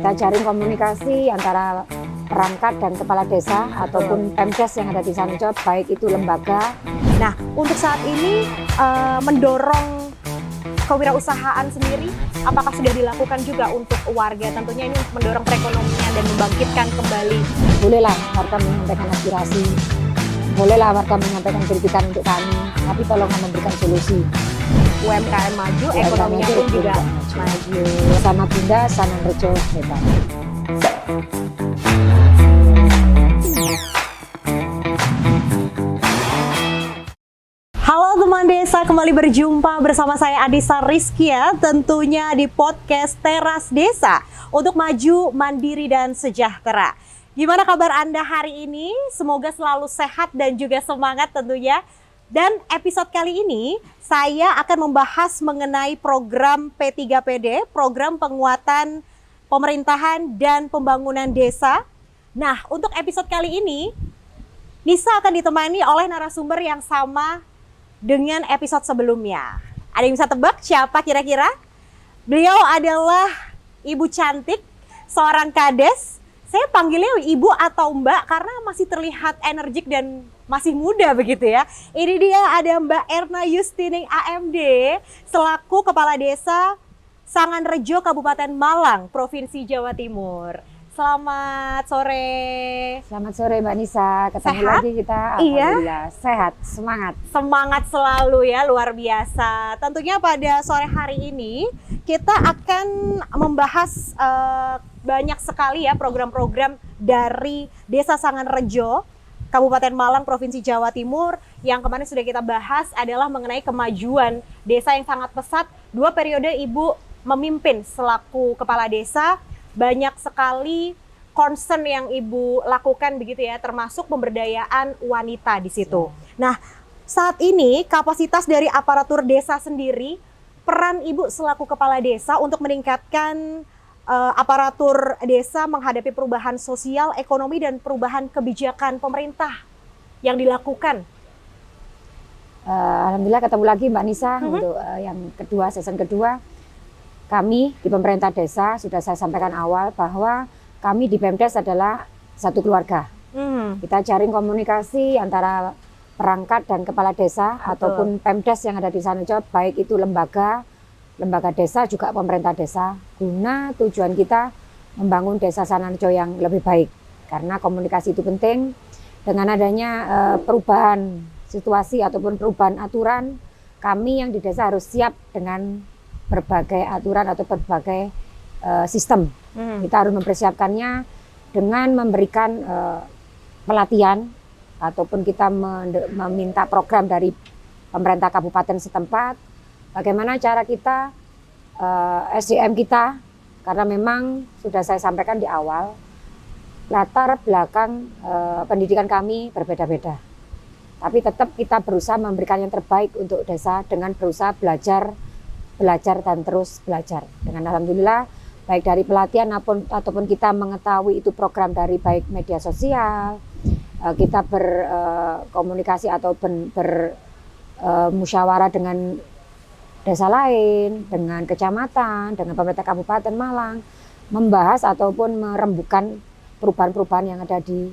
Kita jaring komunikasi antara perangkat dan kepala desa ataupun Pemdes yang ada di Sananco, baik itu lembaga. Nah, untuk saat ini mendorong kewirausahaan sendiri, apakah sudah dilakukan juga untuk warga? Tentunya ini untuk mendorong perekonomian dan membangkitkan kembali. Bolehlah warga menyampaikan aspirasi, bolehlah warga menyampaikan kritikan untuk kami, tapi tolong memberikan solusi. UMKM maju, ekonominya pun juga maju. Sama Bunda, Sananrejo hebat. Halo teman desa, kembali berjumpa bersama saya Adisa Rizkia, tentunya di podcast Teras Desa untuk maju, mandiri, dan sejahtera. Gimana kabar Anda hari ini? Semoga selalu sehat dan juga semangat tentunya. Dan episode kali ini saya akan membahas mengenai program P3PD, program penguatan pemerintahan dan pembangunan desa. Nah, untuk episode kali ini Nisa akan ditemani oleh narasumber yang sama dengan episode sebelumnya. Ada yang bisa tebak siapa kira-kira? Beliau adalah Ibu Cantik, seorang kades. Saya panggilnya Ibu atau Mbak karena masih terlihat energik dan masih muda begitu ya. Ini dia ada Mbak Erna Yustining AMD selaku Kepala Desa Sanganrejo Kabupaten Malang, Provinsi Jawa Timur. Selamat sore. Selamat sore Mbak Nisa, ketemu Sehat? lagi kita. Iya. Alhamdulillah, sehat, semangat. Semangat selalu ya, luar biasa. Tentunya pada sore hari ini kita akan membahas banyak sekali ya program-program dari Desa Sanganrejo, Kabupaten Malang, Provinsi Jawa Timur. Yang kemarin sudah kita bahas adalah mengenai kemajuan desa yang sangat pesat. 2 periode Ibu memimpin selaku Kepala Desa. Banyak sekali concern yang Ibu lakukan begitu ya, termasuk pemberdayaan wanita di situ. Nah, saat ini kapasitas dari aparatur desa sendiri, peran Ibu selaku Kepala Desa untuk meningkatkan aparatur desa menghadapi perubahan sosial, ekonomi, dan perubahan kebijakan pemerintah yang dilakukan. Alhamdulillah ketemu lagi Mbak Nisa untuk yang kedua, season kedua. Kami di pemerintah desa sudah saya sampaikan awal bahwa kami di Pemdes adalah satu keluarga. Kita jaring komunikasi antara perangkat dan kepala desa ataupun Pemdes yang ada di Sananco, baik itu lembaga desa juga pemerintah desa, guna tujuan kita membangun desa Sananco yang lebih baik. Karena komunikasi itu penting. Dengan adanya perubahan situasi ataupun perubahan aturan, kami yang di desa harus siap dengan berbagai aturan atau berbagai sistem. Kita harus mempersiapkannya dengan memberikan pelatihan ataupun kita meminta program dari pemerintah kabupaten setempat. Bagaimana cara kita SDM kita, karena memang sudah saya sampaikan di awal, latar belakang pendidikan kami berbeda-beda. Tapi tetap kita berusaha memberikan yang terbaik untuk desa dengan berusaha belajar dan terus belajar. Dengan alhamdulillah baik dari pelatihan ataupun kita mengetahui itu program dari baik media sosial, kita berkomunikasi atau bermusyawarah dengan desa lain, dengan kecamatan, dengan pemerintah Kabupaten Malang, membahas ataupun merembukan perubahan-perubahan yang ada di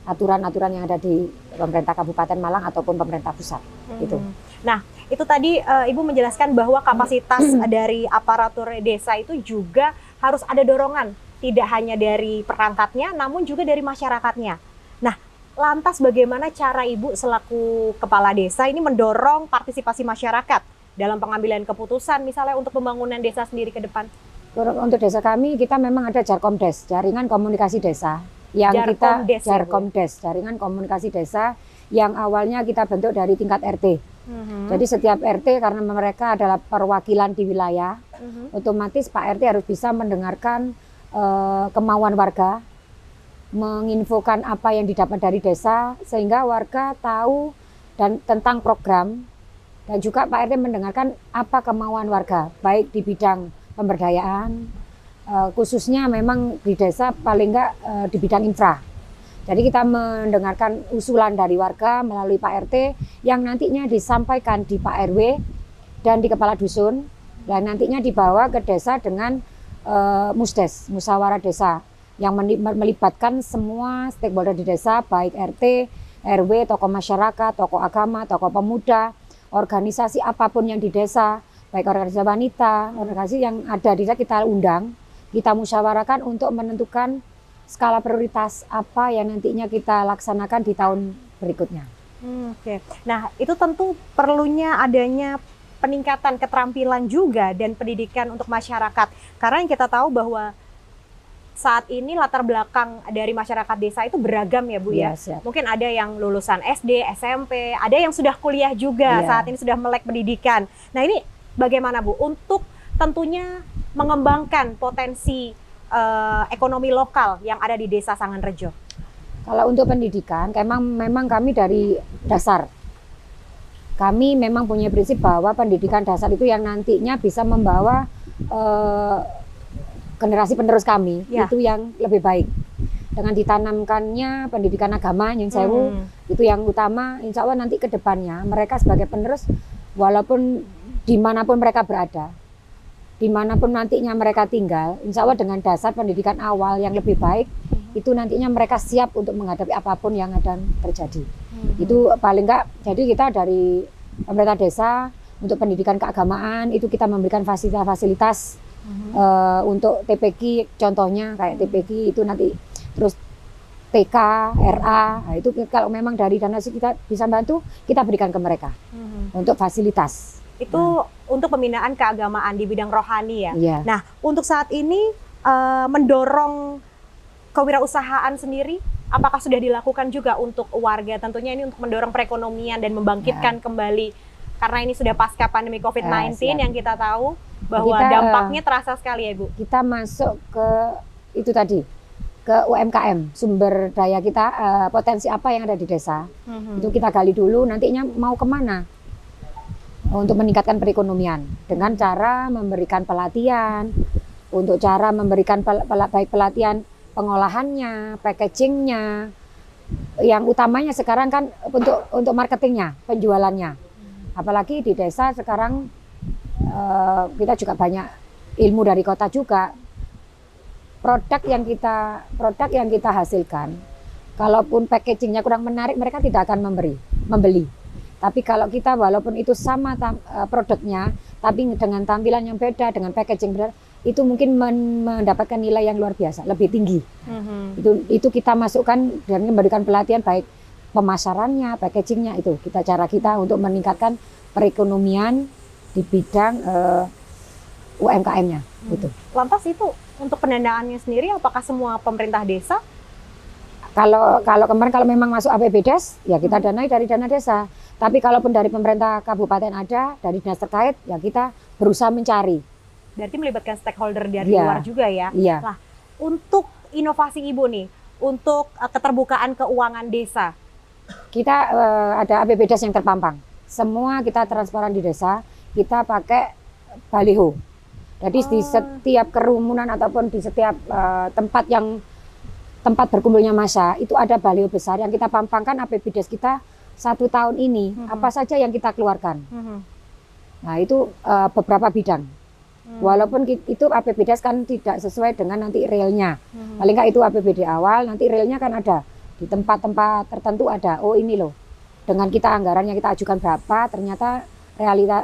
aturan-aturan yang ada di pemerintah Kabupaten Malang ataupun pemerintah pusat. Gitu. Nah, itu tadi Ibu menjelaskan bahwa kapasitas dari aparatur desa itu juga harus ada dorongan, tidak hanya dari perangkatnya, namun juga dari masyarakatnya. Nah, lantas bagaimana cara Ibu selaku Kepala Desa ini mendorong partisipasi masyarakat dalam pengambilan keputusan, misalnya untuk pembangunan desa sendiri ke depan? Untuk desa kami, kita memang ada Jarkomdes, Jaringan Komunikasi Desa, yang Jarkomdes, Jaringan Komunikasi Desa, yang awalnya kita bentuk dari tingkat RT. Jadi setiap RT karena mereka adalah perwakilan di wilayah, otomatis Pak RT harus bisa mendengarkan kemauan warga, menginfokan apa yang didapat dari desa, sehingga warga tahu dan tentang program, dan juga Pak RT mendengarkan apa kemauan warga, baik di bidang pemberdayaan, khususnya memang di desa paling enggak di bidang infra. Jadi kita mendengarkan usulan dari warga melalui Pak RT yang nantinya disampaikan di Pak RW dan di Kepala Dusun, dan nantinya dibawa ke desa dengan Musdes, musyawarah desa, yang melibatkan semua stakeholder di desa, baik RT, RW, tokoh masyarakat, tokoh agama, tokoh pemuda, organisasi apapun yang di desa, baik organisasi wanita, organisasi yang ada di desa kita undang, kita musyawarahkan untuk menentukan skala prioritas apa yang nantinya kita laksanakan di tahun berikutnya. Oke. Nah, itu tentu perlunya adanya peningkatan keterampilan juga dan pendidikan untuk masyarakat. Karena yang kita tahu bahwa saat ini latar belakang dari masyarakat desa itu beragam ya Bu ya. Siap. Mungkin ada yang lulusan SD, SMP, ada yang sudah kuliah juga, saat ini sudah melek pendidikan. Nah ini bagaimana Bu untuk tentunya mengembangkan potensi ekonomi lokal yang ada di Desa Sanganrejo? Kalau untuk pendidikan, memang kami dari dasar, kami memang punya prinsip bahwa pendidikan dasar itu yang nantinya bisa membawa generasi penerus kami, itu yang lebih baik. Dengan ditanamkannya pendidikan agama, yang sewu, itu yang utama, insya Allah nanti ke depannya mereka sebagai penerus, walaupun dimanapun mereka berada, dimanapun nantinya mereka tinggal, insya Allah dengan dasar pendidikan awal yang lebih baik, itu nantinya mereka siap untuk menghadapi apapun yang akan terjadi. Itu paling enggak, jadi kita dari pemerintah desa untuk pendidikan keagamaan itu kita memberikan fasilitas-fasilitas untuk TPQ, contohnya kayak TPQ itu nanti, terus TK, RA, nah itu kalau memang dari dana kita bisa bantu, kita berikan ke mereka untuk fasilitas. Itu untuk pembinaan keagamaan di bidang rohani ya. Iya. Nah, untuk saat ini mendorong kewirausahaan sendiri, apakah sudah dilakukan juga untuk warga? Tentunya ini untuk mendorong perekonomian dan membangkitkan kembali, karena ini sudah pasca pandemi COVID-19 yang kita tahu bahwa dampaknya terasa sekali ya Bu. Kita masuk ke itu tadi, ke UMKM, sumber daya kita, potensi apa yang ada di desa, itu kita gali dulu, nantinya mau kemana untuk meningkatkan perekonomian dengan cara memberikan pelatihan, untuk cara memberikan baik pelatihan pengolahannya, packagingnya, yang utamanya sekarang kan untuk marketingnya, penjualannya. Apalagi di desa sekarang kita juga banyak ilmu dari kota juga. Produk yang kita hasilkan, kalaupun packagingnya kurang menarik, mereka tidak akan membeli. Tapi kalau kita walaupun itu sama produknya, tapi dengan tampilan yang beda, dengan packaging berbeda, itu mungkin mendapatkan nilai yang luar biasa, lebih tinggi. Itu kita masukkan dan memberikan pelatihan baik pemasarannya, packagingnya, itu cara kita untuk meningkatkan perekonomian di bidang UMKM-nya. Gitu. Lantas itu untuk pendanaannya sendiri, apakah semua pemerintah desa? Kalau kemarin kalau memang masuk APBDes, ya kita danai dari dana desa. Tapi kalaupun dari pemerintah kabupaten ada, dari dinas terkait, ya kita berusaha mencari. Berarti melibatkan stakeholder dari luar juga ya? Iya. Nah, untuk inovasi Ibu nih, untuk keterbukaan keuangan desa, kita ada APBDes yang terpampang. Semua kita transparan di desa, kita pakai baliho. Jadi di setiap kerumunan ataupun di setiap tempat berkumpulnya massa, itu ada baliho besar yang kita pampangkan APBDes kita 1 tahun ini, apa saja yang kita keluarkan. Nah itu beberapa bidang. Walaupun itu APBDes kan tidak sesuai dengan nanti realnya. Paling nggak itu APBD awal, nanti realnya kan ada. Di tempat-tempat tertentu ada, oh ini loh. Dengan kita anggaran yang kita ajukan berapa, ternyata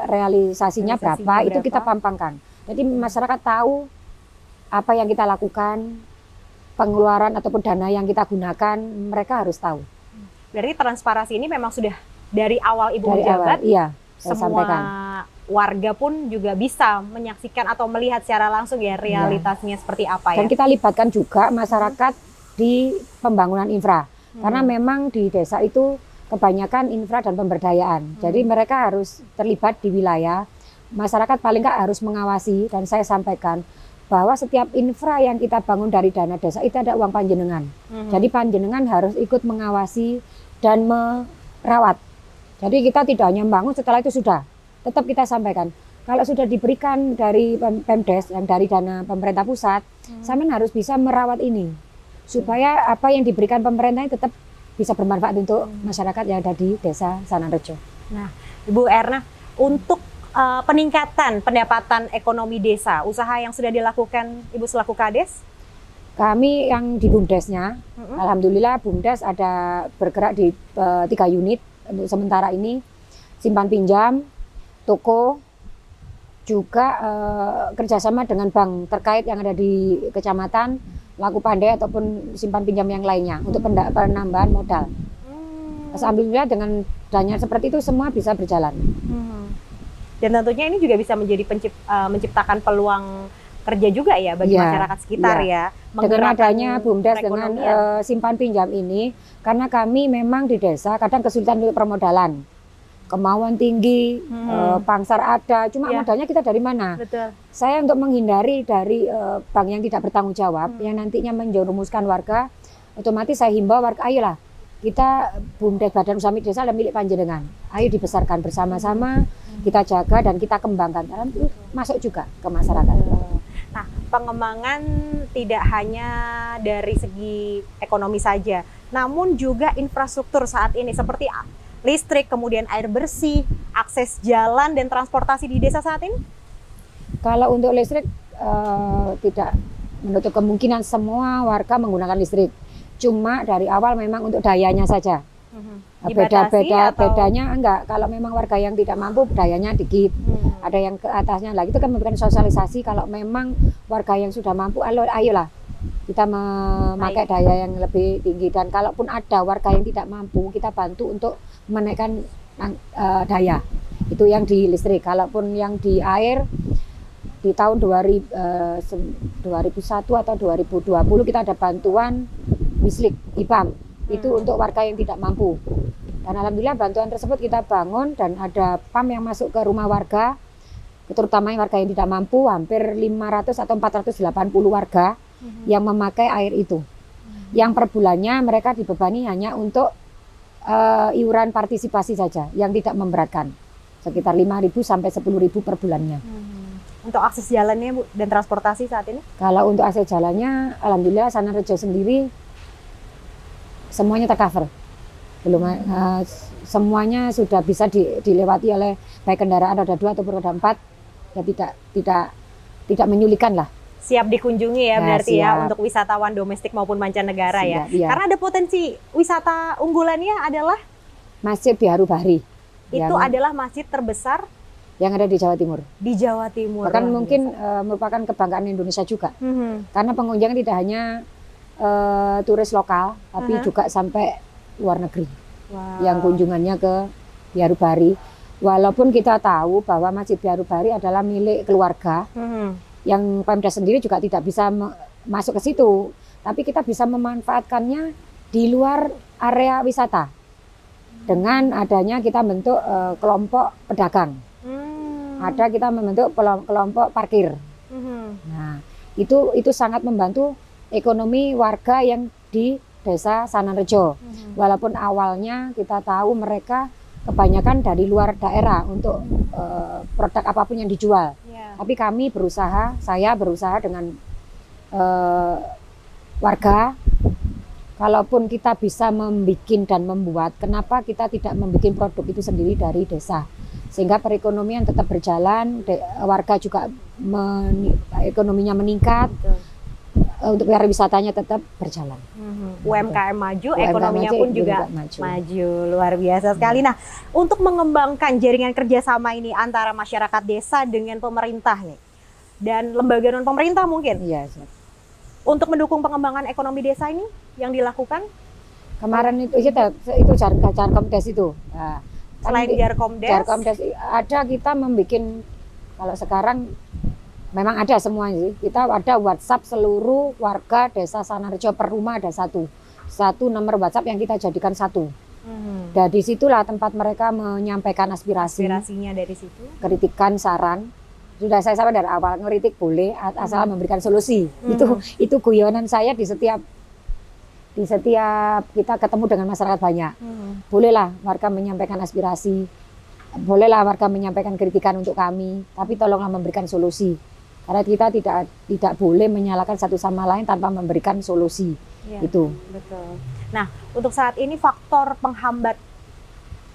realisasinya berapa, itu kita pampangkan. Jadi masyarakat tahu apa yang kita lakukan, pengeluaran ataupun dana yang kita gunakan, mereka harus tahu. Berarti transparansi ini memang sudah dari awal Ibu menjabat, semua sampaikan. Warga pun juga bisa menyaksikan atau melihat secara langsung ya realitasnya seperti apa ya. Dan kita libatkan juga masyarakat di pembangunan infra. Karena memang di desa itu kebanyakan infra dan pemberdayaan. Jadi mereka harus terlibat di wilayah. Masyarakat paling nggak harus mengawasi, dan saya sampaikan bahwa setiap infra yang kita bangun dari dana desa itu ada uang panjenengan. Jadi panjenengan harus ikut mengawasi dan merawat. Jadi kita tidak hanya membangun setelah itu sudah. Tetap kita sampaikan, kalau sudah diberikan dari Pemdes, yang dari dana pemerintah pusat, sampean harus bisa merawat ini, supaya apa yang diberikan pemerintah tetap bisa bermanfaat untuk masyarakat yang ada di Desa Sanganrejo. Nah, Ibu Erna, untuk peningkatan pendapatan ekonomi desa, usaha yang sudah dilakukan Ibu selaku Kades? Kami yang di BUMDesnya, alhamdulillah BUMDes ada bergerak di 3 unit untuk sementara ini, simpan pinjam, toko, juga kerjasama dengan bank terkait yang ada di kecamatan, laku pandai ataupun simpan pinjam yang lainnya untuk penambahan modal. Alhamdulillah dengan dana seperti itu semua bisa berjalan. Dan tentunya ini juga bisa menjadi menciptakan peluang kerja juga ya bagi masyarakat sekitar ya. Dengan adanya BUMDes dengan simpan pinjam ini, karena kami memang di desa kadang kesulitan untuk permodalan. Kemauan tinggi, pangsar ada, cuma modalnya kita dari mana? Betul. Saya untuk menghindari dari bank yang tidak bertanggung jawab, yang nantinya menjerumuskan warga, otomatis saya himbau warga, ayolah kita BUMDes Badan Usaha Milik Desa adalah milik panjenengan. Ayo dibesarkan bersama-sama, kita jaga dan kita kembangkan. Dan itu masuk juga ke masyarakat. Nah, pengembangan tidak hanya dari segi ekonomi saja, namun juga infrastruktur saat ini seperti listrik, kemudian air bersih, akses jalan dan transportasi di desa saat ini? Kalau untuk listrik tidak menutup kemungkinan semua warga menggunakan listrik. Cuma dari awal memang untuk dayanya saja. Bedanya enggak. Kalau memang warga yang tidak mampu dayanya dikit. Ada yang ke atasnya lagi, itu kan memberikan sosialisasi. Kalau memang warga yang sudah mampu, ayolah kita memakai daya yang lebih tinggi. Dan kalaupun ada warga yang tidak mampu, kita bantu untuk menaikkan daya. Itu yang di listrik. Kalaupun yang di air, di tahun 2001 atau 2020 kita ada bantuan Wislik, IPAM, itu untuk warga yang tidak mampu. Dan alhamdulillah bantuan tersebut kita bangun dan ada PAM yang masuk ke rumah warga, terutama yang warga yang tidak mampu, hampir 500 atau 480 warga yang memakai air itu. Yang per bulannya mereka dibebani hanya untuk iuran partisipasi saja, yang tidak memberatkan, sekitar 5.000 sampai 10.000 per bulannya. Untuk akses jalannya Bu, dan transportasi saat ini? Kalau untuk akses jalannya, alhamdulillah Sanarejo sendiri semuanya tercover, semuanya sudah bisa dilewati oleh baik kendaraan roda 2 ataupun roda 4, ya tidak menyulitkan lah. Siap dikunjungi ya berarti ya untuk wisatawan domestik maupun mancanegara ya. Karena ada potensi wisata unggulannya adalah Masjid Biharu Bahri. Itu adalah masjid terbesar yang ada di Jawa Timur. Di Jawa Timur. Bahkan mungkin merupakan kebanggaan Indonesia juga. Karena pengunjung tidak hanya turis lokal, tapi juga sampai luar negeri yang kunjungannya ke Biharu Bahri. Walaupun kita tahu bahwa Masjid Biharu Bahri adalah milik keluarga, yang Pemda sendiri juga tidak bisa masuk ke situ, tapi kita bisa memanfaatkannya di luar area wisata dengan adanya kita bentuk kelompok pedagang. Ada kita membentuk kelompok parkir. Nah, itu sangat membantu ekonomi warga yang di Desa Sanarejo. Walaupun awalnya kita tahu mereka kebanyakan dari luar daerah untuk produk apapun yang dijual. Tapi kami saya berusaha dengan warga, kalaupun kita bisa membuat dan membuat, kenapa kita tidak membuat produk itu sendiri dari desa? Sehingga perekonomian tetap berjalan, warga juga ekonominya meningkat. Untuk pariwisatanya tetap berjalan. UMKM maju, ekonominya pun juga maju. Luar biasa sekali. Nah, untuk mengembangkan jaringan kerjasama ini antara masyarakat desa dengan pemerintah nih, dan lembaga non pemerintah mungkin. Iya. Untuk mendukung pengembangan ekonomi desa ini yang dilakukan? Kemarin itu Jarkomdes itu. Nah, selain Jarkomdes ada kita membuat, kalau sekarang memang ada semua sih. Kita ada WhatsApp seluruh warga Desa Sanarejo, per rumah ada satu nomor WhatsApp yang kita jadikan satu. Dan disitulah tempat mereka menyampaikan aspirasinya dari situ. Kritikan, saran. Sudah saya sampaikan dari awal, ngeritik boleh asal memberikan solusi. Itu guyonan saya di setiap kita ketemu dengan masyarakat banyak. Bolehlah warga menyampaikan aspirasi. Bolehlah warga menyampaikan kritikan untuk kami, tapi tolonglah memberikan solusi. Karena kita tidak boleh menyalahkan satu sama lain tanpa memberikan solusi. Itu. Betul. Nah, untuk saat ini faktor penghambat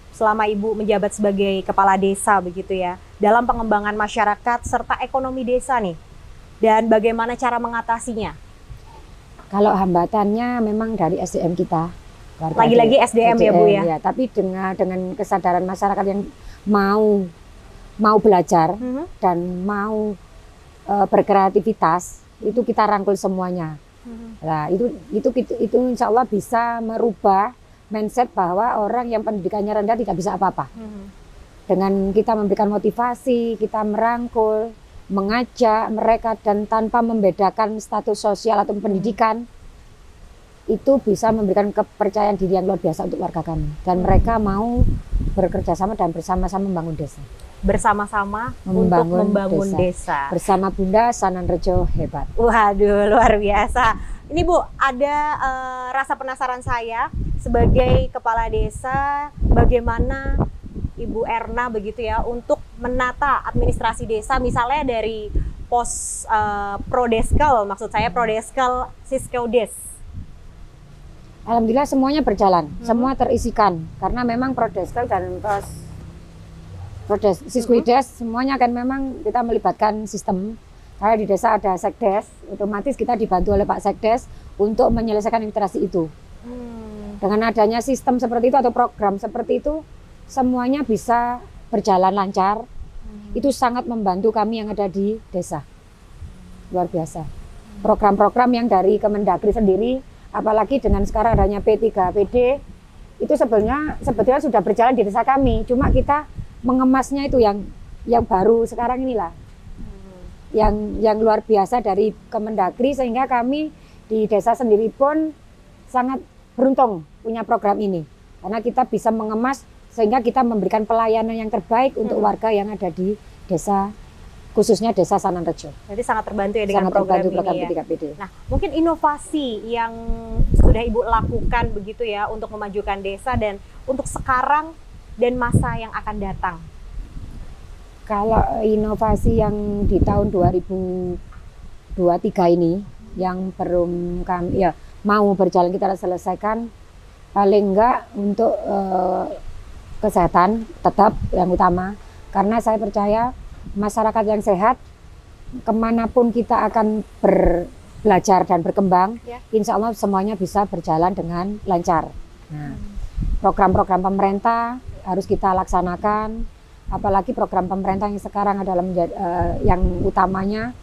selama Ibu menjabat sebagai kepala desa begitu ya, dalam pengembangan masyarakat serta ekonomi desa nih? Dan bagaimana cara mengatasinya? Kalau hambatannya memang dari SDM kita. Lagi-lagi SDM ya Bu ya? Tapi dengan kesadaran masyarakat yang mau belajar dan mau berkreativitas, itu kita rangkul semuanya. Nah, itu insya Allah bisa merubah mindset bahwa orang yang pendidikannya rendah tidak bisa apa-apa. Dengan kita memberikan motivasi, kita merangkul, mengajak mereka dan tanpa membedakan status sosial atau pendidikan, itu bisa memberikan kepercayaan diri yang luar biasa untuk warga kami. Dan mereka mau bekerja sama dan bersama-sama membangun desa. Bersama-sama untuk membangun desa. Bersama Bunda Sananrejo hebat. Waduh, luar biasa. Ini Bu, ada rasa penasaran saya sebagai kepala desa, bagaimana Ibu Erna begitu ya untuk menata administrasi desa, misalnya dari pos Prodeskel, maksud saya Prodeskel Siskeudes. Alhamdulillah semuanya berjalan, semua terisikan karena memang Prodeskel dan Siskeudes semuanya kan memang kita melibatkan sistem. Karena di desa ada sekdes, otomatis kita dibantu oleh Pak Sekdes untuk menyelesaikan interaksi itu. Dengan adanya sistem seperti itu atau program seperti itu, semuanya bisa berjalan lancar. Itu sangat membantu kami yang ada di desa. Luar biasa. Program-program yang dari Kemendagri sendiri, apalagi dengan sekarang adanya P3PD, itu sebetulnya sudah berjalan di desa kami. Cuma kita mengemasnya itu yang baru sekarang inilah. Yang luar biasa dari Kemendagri, sehingga kami di desa sendiri pun sangat beruntung punya program ini. Karena kita bisa mengemas sehingga kita memberikan pelayanan yang terbaik untuk warga yang ada di desa, khususnya desa Sananrejo. Jadi sangat terbantu ya dengan program ini ya. P3PD. Nah, mungkin inovasi yang sudah Ibu lakukan begitu ya untuk memajukan desa dan untuk sekarang dan masa yang akan datang. Kalau inovasi yang di tahun 2023 ini yang belum kami mau berjalan kita selesaikan, paling enggak untuk kesehatan tetap yang utama, karena saya percaya masyarakat yang sehat kemanapun kita akan belajar dan berkembang, insya Allah semuanya bisa berjalan dengan lancar. Nah, program-program pemerintah harus kita laksanakan. Apalagi program pemerintah yang sekarang adalah yang utamanya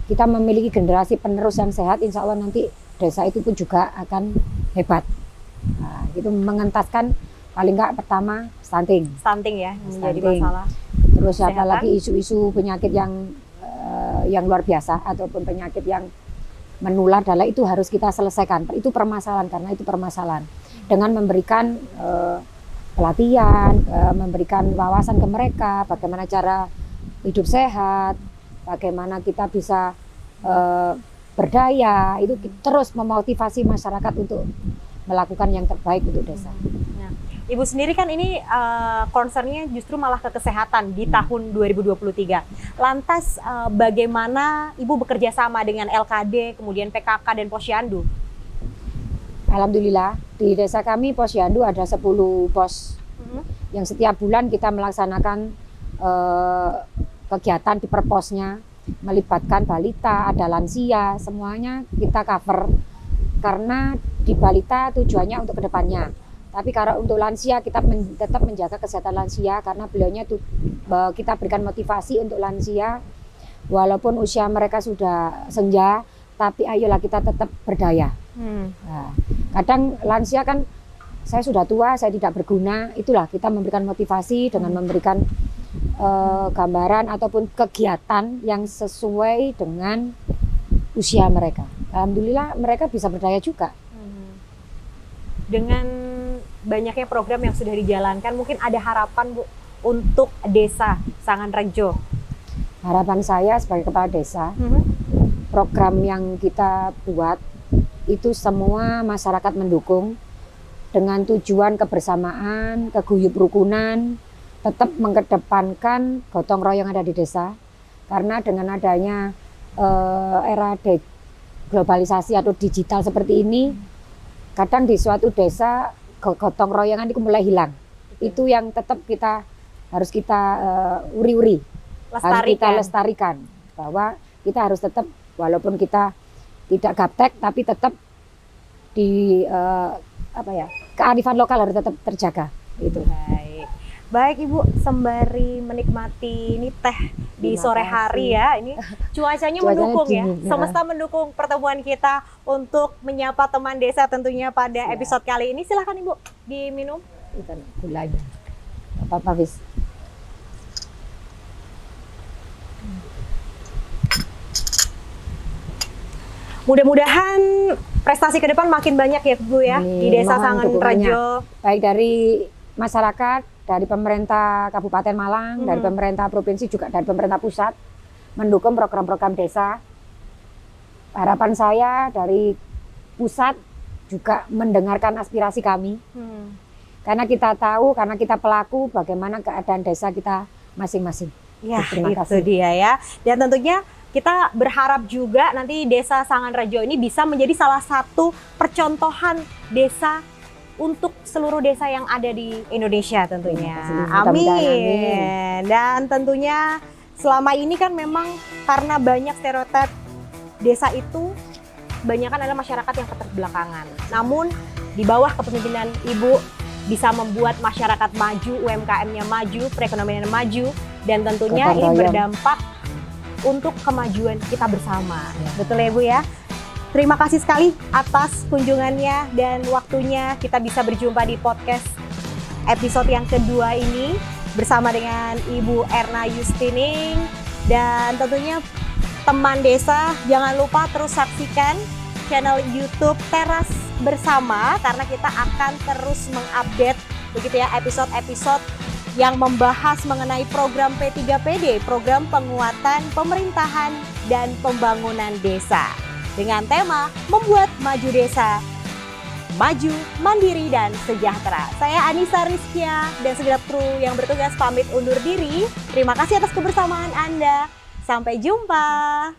kita memiliki generasi penerus yang sehat, insya Allah nanti desa itu pun juga akan hebat. Nah, itu mengentaskan paling enggak pertama stunting ya menjadi masalah. Terus apalagi isu-isu penyakit yang luar biasa ataupun penyakit yang menular adalah itu harus kita selesaikan. Itu permasalahan, karena itu permasalahan dengan memberikan pelatihan, memberikan wawasan ke mereka, bagaimana cara hidup sehat, bagaimana kita bisa berdaya, itu terus memotivasi masyarakat untuk melakukan yang terbaik untuk desa. Nah, Ibu sendiri kan ini concernnya justru malah ke kesehatan di tahun 2023. Lantas bagaimana Ibu bekerja sama dengan LKD, kemudian PKK dan Posyandu? Alhamdulillah di desa kami Posyandu ada 10 pos yang setiap bulan kita melaksanakan kegiatan di perposnya, melibatkan balita, ada lansia, semuanya kita cover karena di balita tujuannya untuk kedepannya. Tapi kalau untuk lansia kita tetap menjaga kesehatan lansia karena beliaunya kita berikan motivasi untuk lansia walaupun usia mereka sudah senja, tapi ayolah kita tetap berdaya. Nah, kadang lansia kan saya sudah tua, saya tidak berguna, itulah kita memberikan motivasi dengan memberikan gambaran ataupun kegiatan yang sesuai dengan usia mereka. Alhamdulillah mereka bisa berdaya juga. Dengan banyaknya program yang sudah dijalankan, mungkin ada harapan Bu untuk desa Sananrejo? Harapan saya sebagai kepala desa, program yang kita buat itu semua masyarakat mendukung dengan tujuan kebersamaan, keguyup rukunan, tetap mengedepankan gotong royong ada di desa. Karena dengan adanya era globalisasi atau digital seperti ini, kadang di suatu desa gotong royongan itu mulai hilang. Itu yang tetap kita harus kita uri-uri, harus kita lestarikan, bahwa kita harus tetap walaupun kita tidak gaptek tapi tetap di kearifan lokal harus tetap terjaga gitu. Baik Ibu, sembari menikmati ini teh di sore hari ya, ini cuacanya mendukung ya, semesta mendukung pertemuan kita untuk menyapa teman desa tentunya pada episode kali ini. Silahkan Ibu diminum. Itu gulanya, apa-apa bis. Mudah-mudahan prestasi ke depan makin banyak ya Bu ya di Desa Sanganrejo. Baik dari masyarakat, dari pemerintah Kabupaten Malang, dari pemerintah provinsi, juga dari pemerintah pusat mendukung program-program desa. Harapan saya dari pusat juga mendengarkan aspirasi kami. Karena kita tahu, karena kita pelaku bagaimana keadaan desa kita masing-masing. Ya, itu dia ya. Dan tentunya kita berharap juga nanti Desa Sanganrejo ini bisa menjadi salah satu percontohan desa untuk seluruh desa yang ada di Indonesia tentunya. Amin. Dan tentunya selama ini kan memang karena banyak stereotip desa itu kebanyakan adalah masyarakat yang keterbelakangan. Namun di bawah kepemimpinan Ibu bisa membuat masyarakat maju, UMKM-nya maju, perekonomiannya maju, dan tentunya ini berdampak untuk kemajuan kita bersama. Betul ya Bu ya? Terima kasih sekali atas kunjungannya dan waktunya kita bisa berjumpa di podcast episode yang kedua ini bersama dengan Ibu Erna Yustining. Dan tentunya teman desa jangan lupa terus saksikan channel YouTube Teras Bersama karena kita akan terus mengupdate begitu ya episode-episode yang membahas mengenai program P3PD, program penguatan pemerintahan dan pembangunan desa. Dengan tema membuat maju desa, maju, mandiri, dan sejahtera. Saya Anissa Rizkia dan segenap kru yang bertugas pamit undur diri. Terima kasih atas kebersamaan Anda. Sampai jumpa.